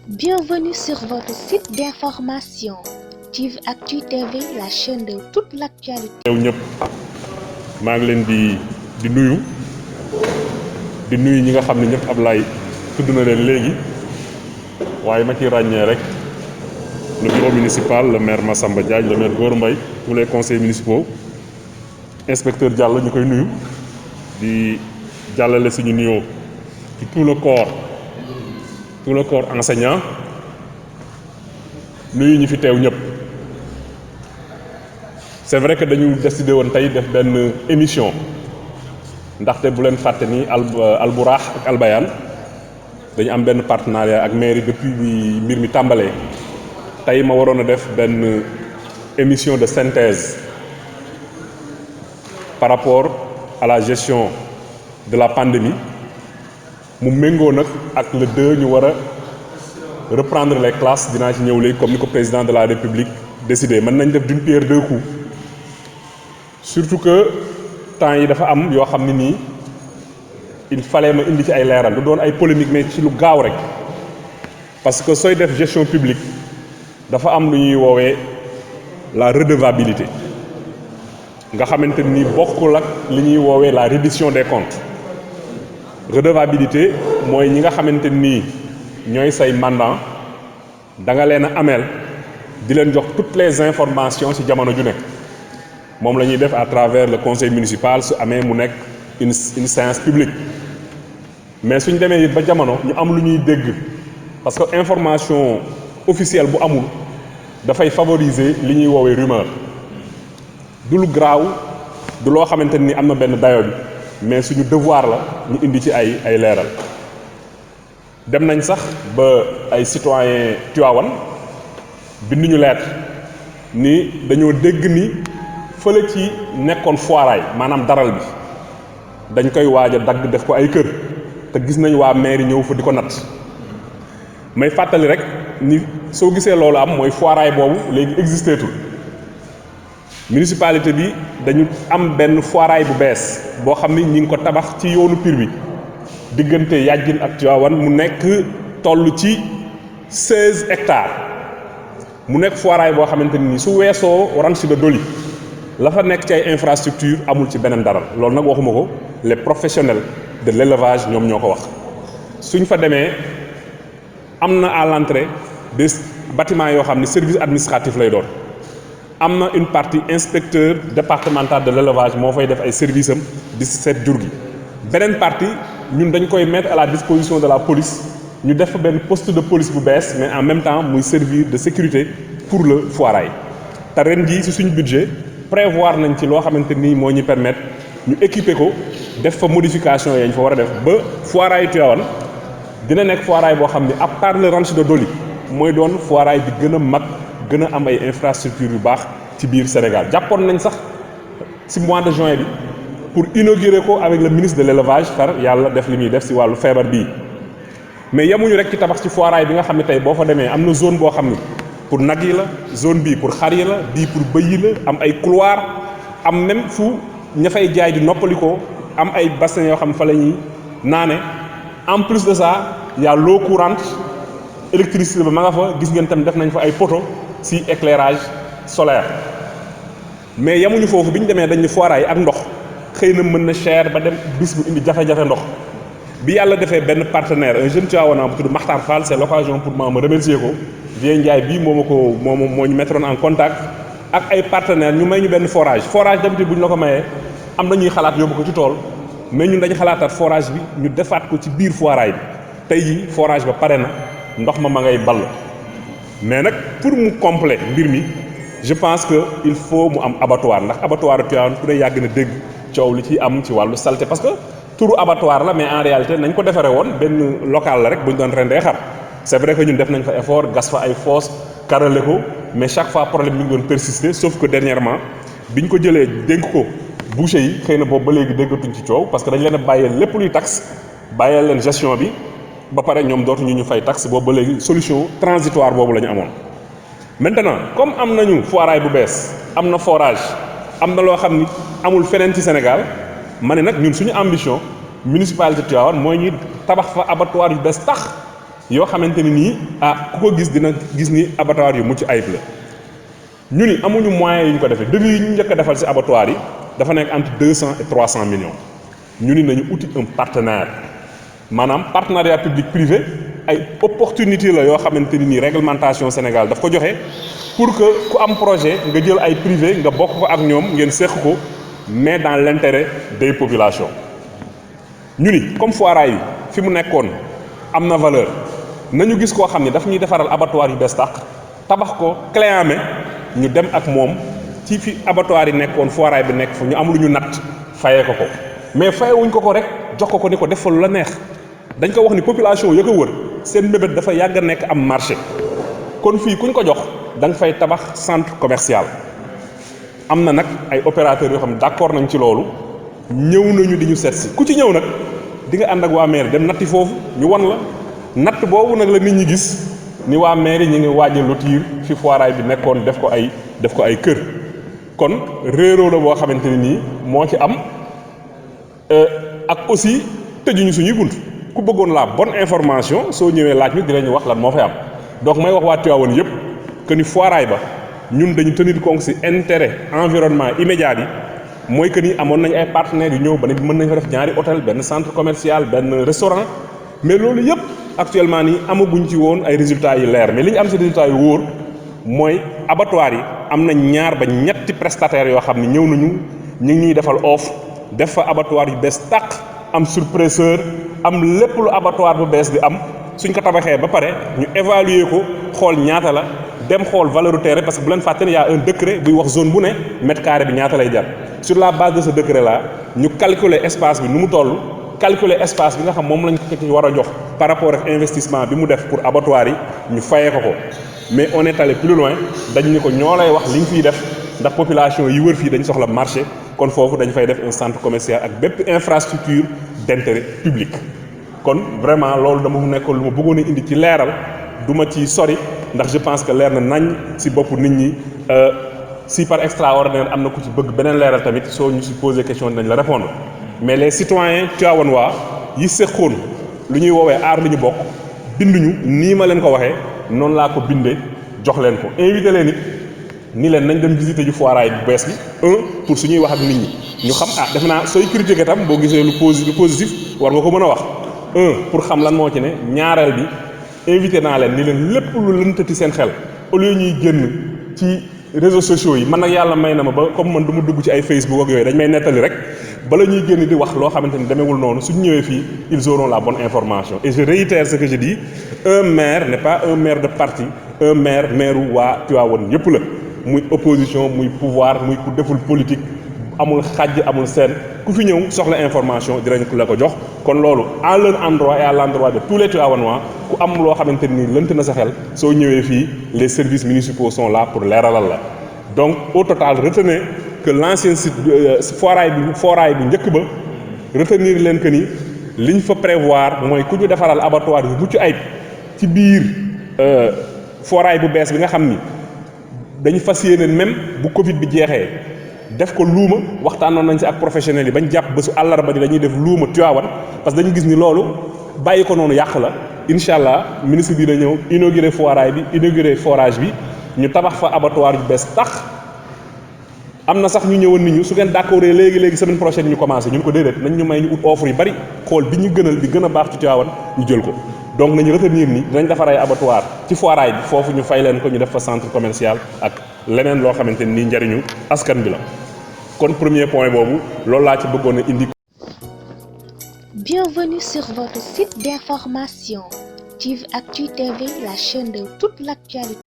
Bienvenue sur votre site d'information Tivactu TV, la chaîne de toute l'actualité. yow ñëpp maa ngi leen di nuyu ñi nga xam ne ñëpp Ablaye tudd na leen léegi waaye ma ci ràññee rek le bureau municipal, le maire Massamba Diagne, le maire Gora Mbaye, tous les conseillers municipaux, inspecteur Diallo ñu koy nuyu di jàllale suñu nuyoo ci tout le corps enseignant nuyu ñi fi teew ñëpp. C'est vrai que dañu décidé woon tey def benn émission ndaxte bu leen fàtte ni Albourakh ak Albayane dañu am benn partenariat ak mairie depuis bi mbir mi tàmbalee tey ma waroon a def benn émission de synthèse par rapport à la gestion de la pandémie mu méngoo nag ak le 2 ñu war a reprendre les classes dinaa ci ñëw léegi comme ni ko président de la République décidé mën nañ def d'une pierre deux coups. Surtout que temps yi dafa am yoo xam ne nii il fallait ma indi ci ay leeral du doon ay polémique mais ci lu gaaw rek parce que sooy def gestion publique dafa am lu ñuy woowee la redevabilité nga xamante ni bokkul ak li ñuy woowee la reddition des comptes. Redevabilité mooy ñi nga xamante nii ñooy say mandant da nga leen a ameel di leen jox toutes les informations ci jamono ju nekk. moom la ñuy def à travers le conseil municipal su amee mu nekk une séance publique mais suñ demee it ba jamono ñu am lu ñuy dégg parce que information officielle bu amul dafay favoriser li ñuy woowee rumeur du lu graaw du loo xamante ni am na benn dayo bi mais suñu devoir la ñu indi ci ay leeral. dem nañ sax ba ay citoyens Tivaouane binduñu lettre ni dañoo dégg ni fële ci nekkoon foiraay maanaam daral bi dañ koy waaj a dagg def ko ay kër te gis nañ waa mairie ñëw fa di ko natt may fàttali rek ni soo gisee loolu am mooy foiraay boobu léegi existeetul municipalité bi dañu am benn foiraay bu bees boo xam ni ñi ngi ko tabax ci yoonu Pire bi diggante Yadjine ak Tivaouane mu nekk toll ci 16 hectares mu nekk foiraay boo xamante ni su weesoo Ranch de Doli la fa nekk ci ay infrastructure amul ci beneen daral loolu nag waxuma ko les professionnels de l'élevage ñoom ñoo ko wax. suñ fa demee am na à l'entrée des bâtiments yoo xam ne service administratif lay doon am na une partie inspecteur départemental de l'élevage moo fay def ay services am di seet jur gi beneen partie ñun dañ koy mettre à la disposition de la police ñu def benn poste de police bu bees mais en même temps muy servir de sécurité pour le foirail te ren jii ci suñ budget prévoir nañ ci loo xamante ni moo ñu permettre ñu équiper ko def fa modification yañ fa war a def ba foirail Tivaouane dina nekk foirail boo xam ne à part le Ranch de Doli mooy doon foirail bi gën a mag gën a am ay infrastructures yu baax ci biir Sénégal. jàppoon nañ sax ci mois de juin bi pour inaugurer ko avec le ministre de l'élevage far yàlla def li muy def ci wàllu feebar bii mais yemuñu rek ci tabax ci foirail bi nga xam ne tey boo fa demee am na zone boo xam ne pour nag yi la zone bii pour xar yi la bii pour bëy yi la am ay couloir am même fu ña fay jaay di noppalikoo am ay bassin yoo xam fa la ñuy naane en plus de ça y a l'eau courante électricité ba ma nga fa gis ngeen tam def nañ fa ay poteaux ci éclairage solaire mais yemuñu foofu bi ñu demee dañ ni foiraay ak ndox xëy na mën na cher ba dem bis bu indi jafe-jafe ndox bi yàlla defee benn partenaire un jeune Tivaouane bu tudd Makhtar Fall c'est l'occasion pour moi ma remercier ko Vieux Ndiaye bii moo ñu mettroon en contact ak ay partenaires ñu may ñu benn forage d'habitude bu ñu la ko mayee am na ñuy xalaat yóbbu ko ci tool mais ñun dañu xalaataat forage bi ñu defaat ko ci biir foiraay bi tey jii forage ba pare na ndox ma ngay ball mais nag pour mu complet mbir mi je pense que il faut mu am abattoir ndax abattoir Tivaouane ku ne yàgg na dégg coow li ci am ci wàllu saleté parce que turu abattoir la mais en réalité nañ ko defaree woon benn local la rek bu ñu doon rendee xar. c'est vrai que ñun def nañ fa effort gas fa ay fosse carrelé ko mais chaque fois problème mi ngi doon persister sauf que dernièrement biñ ko jëlee dénk ko boucher yi xëy na boobu ba léegi déggatuñ ci coow parce que dañ leen a bàyyee lépp luy taxe bàyyee leen gestion bi ba pare ñoom dootuñu ñu fay taxe boobu ba léegi solution transitoire boobu la ñu amoon. maintenant comme am nañu foirail bu bees am na forage am na loo xam ni amul feneen ci Sénégal ma ne nag ñun suñu ambition municipalité Tivaouane mooy ñu tabax fa abattoir yu bees tax yoo xamante ni nii ku ko gis dina gis ni abattoir yu mucc ayib la. ñu ni amuñu moyens yu ñu ko defee devis yi ñu njëkk a defal ci abattoir yi dafa nekk entre 200 et 300 millions ñu ni nañu uti un partenaire maanaam partenariat public privé ay opportunité la yoo xamante ni nii réglementation Sénégal daf ko joxe pour que ku am projet nga jël ay privé nga bokk ko ak ñoom ngeen seq ko mais dans l'intérêt des populations. ñu ni comme foiraay bi fi mu nekkoon am na valeur nañu gis koo xam ne daf ñuy defaral abattoir yu bees tàq tabax ko clé en main ñu dem ak moom ci fi abattoir yi nekkoon foiraay bi nekk fa ñu am lu ñu natt fayee ko mais fayewuñ ko rek jox ko ni ko def fa lu la neex dañ ko wax ni population ya ko wër seen mbébét dafa yàgg a nekk am marché kon fii kuñ ko jox da nga fay tabax centre commercial. am na nag ay opérateurs yoo xam ne d'accord nañ ci loolu ñëw nañu di ñu seet si ku ci ñëw nag di nga ànd ak waa mairie dem natti foofu ñu wan la natt boobu nag la nit ñi gis ni waa mairie ñi ngi waaj a lotir fi foiraay bi nekkoon def ko ay kër kon réeroo la boo xamante ni nii moo ci am ak aussi tëjuñu suñuy bunt ku bëggoon la bonne information soo ñëwee laaj bi dinañu wax lan moo fay am donc may wax waa Tivaouane yëpp que ni foiraay ba ñun dañu tenir compte ci intérêt environnement immédiat yi mooy que ni amoon nañ ay partenaires yu ñëw ba ne mën nañ fa def ñaari hôtel benn centre commercial benn restaurant mais loolu yëpp actuellement nii amaguñ ci woon ay résultats yu leer mais li ñu am ci résultats yu wóor mooy abattoir yi am na 2 ba 3 prestataires yoo xam ne ñëw nañu ñu ngi ñuy defal offre def fa abattoir yu bees tàq am surpresseur am lépp lu abattoir bu bees di am suñ ko tabaxee ba pare ñu évaluer ko xool ñaata la dem xool valeur terrain parce que bu leen fàtte ne y a un décret buy wax zone bu ne mètre carré bi ñaata lay jar sur la base de ce décret là ñu calculer espace bi nu mu toll calculer espace bi nga xam moom lañ ko ci war a jox par rapport ak investissement bi mu def pour abattoir yi ñu fayee ko mais on est allé plus loin dañ ni ko ñoo lay wax li nga fiy def ndax population yi wër fii dañ soxla marché kon foofu dañ fay def un centre commercial ak bépp infrastructure d'intérêt public. kon vraiment loolu dama mu nekkoon lu ma bëggoon a indi ci leeral du ma ci sori ndax je pense que leer na nañ ci bopp nit ñi si par extraordinaire am na ku ci bëgg beneen leeral tamit soo ñu si poser question dinañ la répondre mais les citoyens tivaouanois yi seqoon lu ñuy woowee aar li ñu bokk binduñu nii ma leen ko waxee noonu laa ko bindee jox leen ko invité leen it ni leen nañ dem visiter ju foiraay bu bees bi pour suñuy wax ak nit ñi ñu xam def naa sooy critiquer tam boo gisee lu positif war nga ko mën a wax pour xam lan moo ci ne ñaareel bi invité naa leen ni leen lépp lu lëntati seen xel au lieu ñuy génn ci réseaux sociaux yi man nag yàlla may na ma ba comme man du ma dugg ci ay Facebook ak yooyu dañ may nettali rek bala ñuy génn di wax loo xamante ni demeewul noonu suñ ñëwee fii ils auront la bonne information et je réitère ce que je dis un maire n'est pas un maire de parti un maire waa Tivaouane yëpp la muy opposition muy pouvoir muy ku deful politique amul xàjj amul seen ku fi ñëw soxla information dinañ la ko jox kon loolu à leur endroit et à l'endroit de tous les Tivaouanois ku am loo xamante ni lënt na sa xel soo ñëwee fii les services municipaux sont là pour leeralal la donc au total retenez que l'ancien site foiraay bu njëkk ba retenir leen que ni liñ fa prévoir mooy ku ñu defaral abattoir yu mucc ayib ci biir foiraay bu bees bi nga xam ni dañu fas yéene même bu Covid bi jeexee def ko luuma waxtaanoon nañ ci ak professionnels yi bañ jàpp bésu àllarba di dañuy def luuma Tivaouane parce que dañu gis ni loolu bàyyi ko noonu yàq la incha allah ministre bi da ñëw inauguré foiraay bi inauguré forage bi ñu tabax fa abattoir yu bees tax am na sax ñu ñëwoon nit ñu su ngeen d'accord léegi semaine prochaine ñu commencé ñun ko déedéet nañ ñu may ñu ut offre yu bari xool bi ñu gënal bi gën a baax ci Tivaouane ñu jël ko donc nañu retenir ni dinañ defar ay abattoir ci foiraay bi foofu ñu fay leen ko ñu def fa centre commercial ak leneen loo xamante ni njariñu askan bi la kon premier point boobu loolu laa ci bëggoon a indi. Bienvenue sur votre site d'information TIV Actu TV, la chaîne de toute l'actualité.